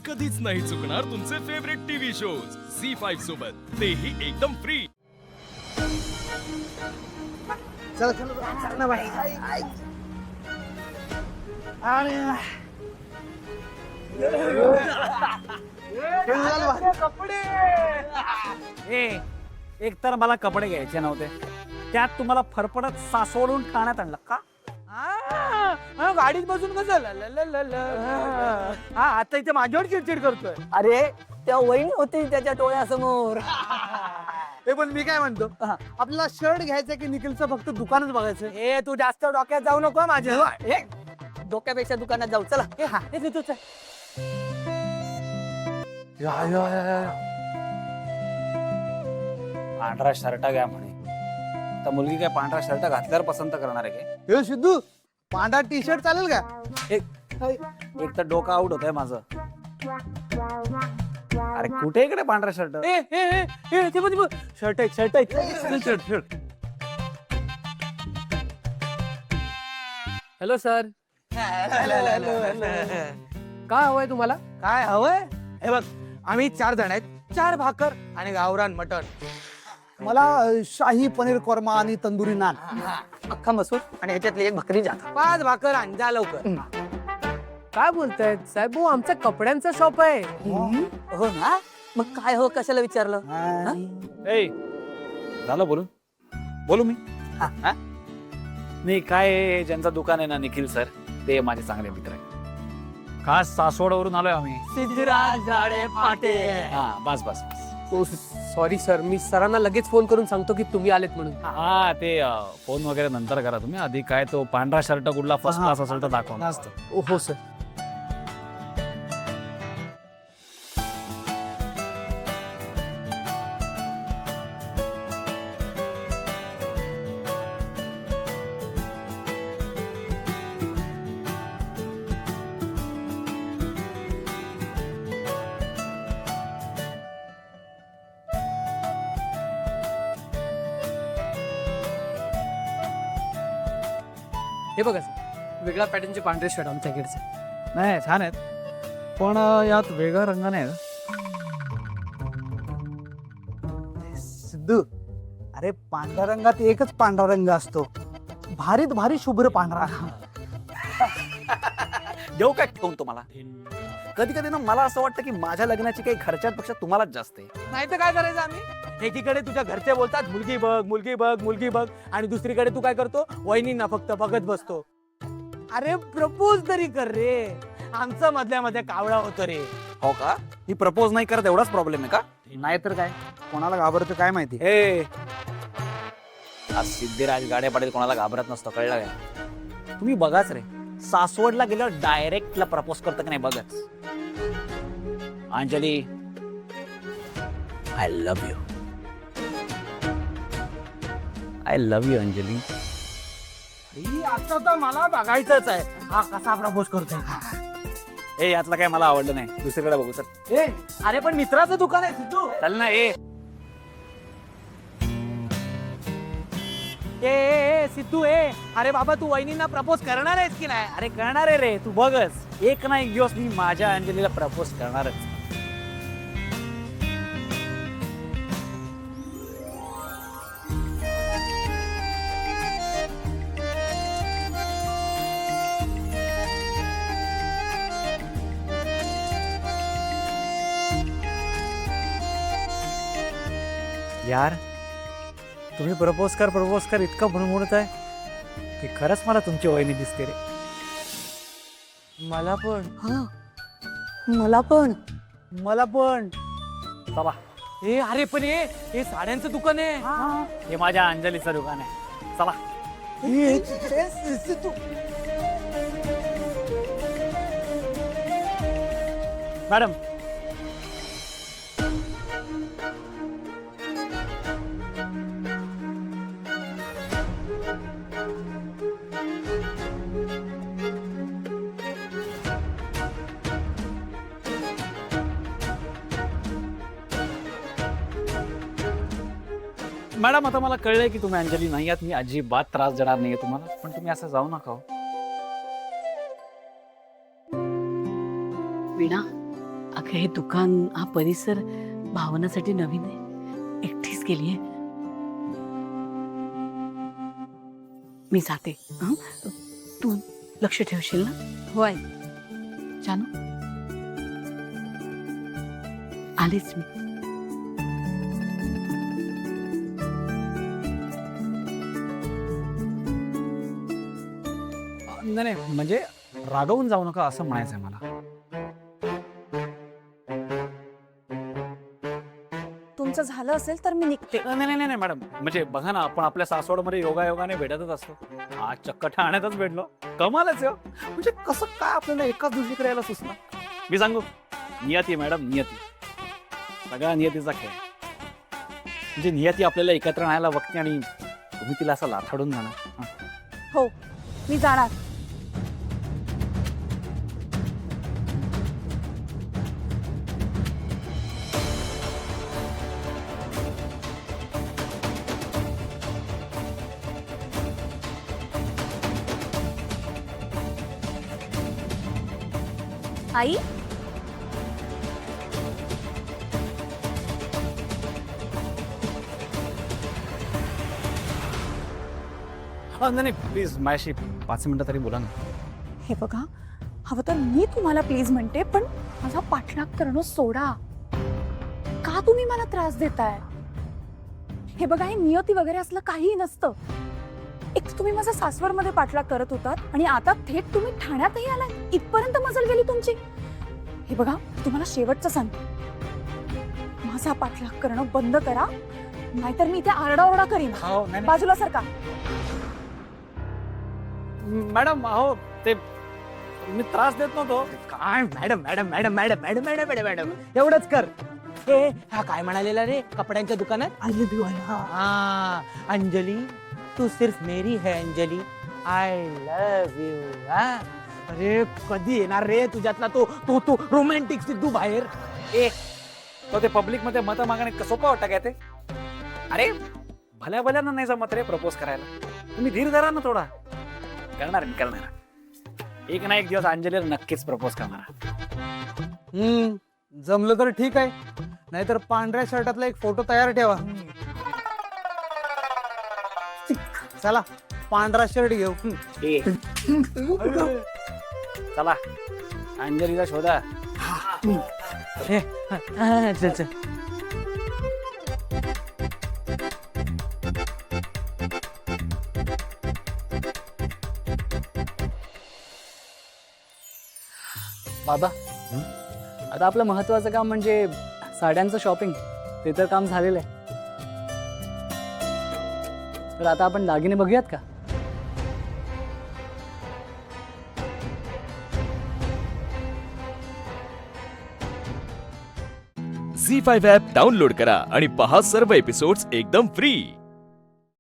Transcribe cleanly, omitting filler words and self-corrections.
कधीच नाही चुकणार तुमचे फेवरेट टीव्ही शोज झी5 सोबत, तेही एकदम फ्री. चला चला चल ना भाई. एक तर मला कपडे घ्यायचे नव्हते, त्यात तुम्हाला फरफडत सासवडून ठाण्यात आणलं का? गाडीत बसून कसं आता इथे माझ्यावर चिडचिड करतोय. अरे त्या वहिनी होती त्याच्या डोळ्यासमोर. हे पण मी काय म्हणतो, आपल्याला शर्ट घ्यायचं की निखिलचं फक्त दुकानच बघायचं. ए तू जास्त डोक्यात जाऊ नको माझ्या. डोक्यापेक्षा दुकानात जाऊ चला. हे देतो चल. पांढरा शर्ट घ्या म्हणे, तर मुलगी काय पांढरा शर्ट घातल्यावर पसंत करणार आहे काय? हे सिद्धू, पांढरा टी शर्ट चालेल का? एक तर डोकं आउट होत आहे माझं. अरे कुठे इकडे पांढरा शर्ट? शर्ट एक शर्ट एक शर्ट शर्ट. हॅलो सर, काय हवंय तुम्हाला? काय हवंय? हे बघ, आम्ही 4 जण आहेत, 4 भाकर आणि गावरान मटण. मला शाही पनीर कोरमा आणि तंदुरी नान. अख्खा मसूर आणि ह्याच्यातली एक भाकरी जाता. 5 भाकर आणि जा लवकर. काय बोलतायत साहेब? हो, आमचं कपड्यांचं शॉप आहे. हो ना, मग काय हो कशाला विचारलं? ए झालं बोलून, बोलू मी? नाही काय, ज्यांचं दुकान आहे ना निखिल सर, ते माझे चांगले मित्र आहे. खास सासवडवरून आलोय आम्ही. सिद्धराज झाडे पाटे. हा बस बस बस. सॉरी सर, मी सरांना लगेच फोन करून सांगतो की तुम्ही आलेत म्हणून. हा ते फोन वगैरे नंतर करा तुम्ही, आधी काय तो पांढरा शर्ट कुठला फर्स्ट क्लास असेल तर दाखवा. हो सर. हे बघा सर, वेगळ्या पॅटर्नचे पांढरे शर्ट आमच्या इकडचे. नाही छान आहेत, पण यात वेगळा रंग नाही आहे. सिद्धू, अरे पांढऱ्या रंगात एकच पांढरा रंग असतो, भारीत भारी शुभ्र पांढरा. देऊ काय ठेवून तुम्हाला? कधी कधी ना मला असं वाटतं की माझ्या लग्नाची काही खर्चापेक्षा तुम्हालाच जास्त आहे. नाही तर काय करायचं आम्ही? एकीकडे तुझ्या घरचे बोलतात मुलगी बघ मुलगी बघ मुलगी बघ, आणि दुसरीकडे तू काय करतो, वहिनींना फक्त बघत बसतो. अरे प्रपोज तरी कर रे, आमचं मधल्या मध्ये कावळा होतो रे. हो का? ही प्रपोज नाही करत एवढाच प्रॉब्लेम आहे का? नाहीतर काय, कोणाला घाबरतो काय माहिती. हे आज सिद्धिराज गाड्या पाटील कोणाला घाबरत नसतो, कळलं काय? तुम्ही बघाच रे, सासवडला गेल्यावर डायरेक्टला प्रपोज करतं की नाही बघाच. Anjali, I love you. I love you Anjali. आता तर मला बघायचंच आहे, हा कसा प्रपोज करतोय. ए यातलं काय मला आवडलं नाही, दुसरीकडे बघू सर. ए अरे पण मित्राचं दुकान आहे सिद्धू. चल ना. ए ए सिद्धू, अरे बाबा तू वहिनींना प्रपोज करणार आहेस की नाही? अरे करणार आहे रे, तू बघच, एक ना एक दिवस मी माझ्या अंजलीला प्रपोज करणारच. यार तुम्ही प्रपोज कर इतकं भरमोडत आहे की खरंच मला तुमची वहिनी दिसते रे. मला पण. मला पण. मला पण. चला, अरे पण हे साड्यांचं दुकान आहे. हे माझ्या अंजलीचं दुकान आहे. चला. सिद्धू, मॅडम मॅडम आता मला कळलंय की तुम्ही अंजली नाही आहात. मी अजिबात त्रास देणार नाहीये तुम्हाला, पण तुम्ही असं जाऊ नका. वीणा, अगं हे दुकान हा परिसर भावनासाठी नवीन आहे. एकटीच गेलीये. मी जाते. हं? तू लक्ष ठेवशील ना? होय. जानू आलीच मी. नाही नाही, म्हणजे रागवून जाऊ नका असं म्हणायचंय मला. तुमचं झालं असेल तर मी निघते. नाही नाही नाही मॅडम, म्हणजे बघा ना, आपण आपल्या सासवडमध्ये योगायोगाने भेटतच असतो. आज चक्क ठाण्यातच भेटलो. कमालच आहे हो. म्हणजे कसं काय आपल्याला एकाच दुसरीकडे यायला सुचणार. मी सांगू, नियती मॅडम, नियती. सगळा नियतीचा खेळ. म्हणजे नियती आपल्याला एकत्र आणायला बघते आणि तुम्ही तिला असं लाथाडून जाणार. हं. हो, मी जाणार. आई, नाही नाही, प्लीज माझ्याशी 5 मिनिटं तरी बोला ना. हे बघा, हवं तर मी तुम्हाला प्लीज म्हणते, पण माझा पाठलाग करणं सोडा. का तुम्ही मला त्रास देताय? हे बघा, हे नियती वगैरे असलं काहीही नसतं. एक तर तुम्ही माझा सासवडमध्ये पाठलाग करत होतात आणि आता थेट तुम्ही ठाण्यातही आलाय. इथपर्यंत मजल गेली तुमची. हे बघा, तुम्हाला शेवटचं सांग, माझा पाठलाग करणं बंद करा, नाहीतर मी इथे आरडाओरडा करीन. हो, नाही बाजूला सरका. मॅडम, अहो ते मी त्रास देत नव्हतो. काय madam madam madam madam madam madam madam madam एवढंच कर. हे हा काय म्हणालेला रे कपड्यांच्या दुकानात? हा, अंजली तू सिर्फ मेरी है अंजली, आय लव यू. अरे कधी येणार रे तुझ्यातला तो तो तो रोमॅन्टिक सिद्धू बाहेर? तो ते पब्लिक मध्ये मत मागणे सोपं वाटतं काय ते? अरे भल्या भल्यानं नाही जमत रे प्रपोज करायला. तुम्ही धीर धरा ना थोडा. करणार मी, करणार. एक ना एक दिवस अंजलीला नक्कीच प्रपोज करणार. जमलं तर ठीक आहे, नाहीतर पांढऱ्या शर्टातला एक फोटो तयार ठेवा. चला पांढरा शर्ट घेऊ. चला अंजलीला शोधा. चल चल. बाबा, आता आपलं महत्वाचं काम म्हणजे साड्यांचं शॉपिंग, ते तर काम झालेलं आहे. तर आता आपण दागिने बघूयात का? झी5 ॲप डाउनलोड करा आणि पहा सर्व एपिसोड्स एकदम फ्री.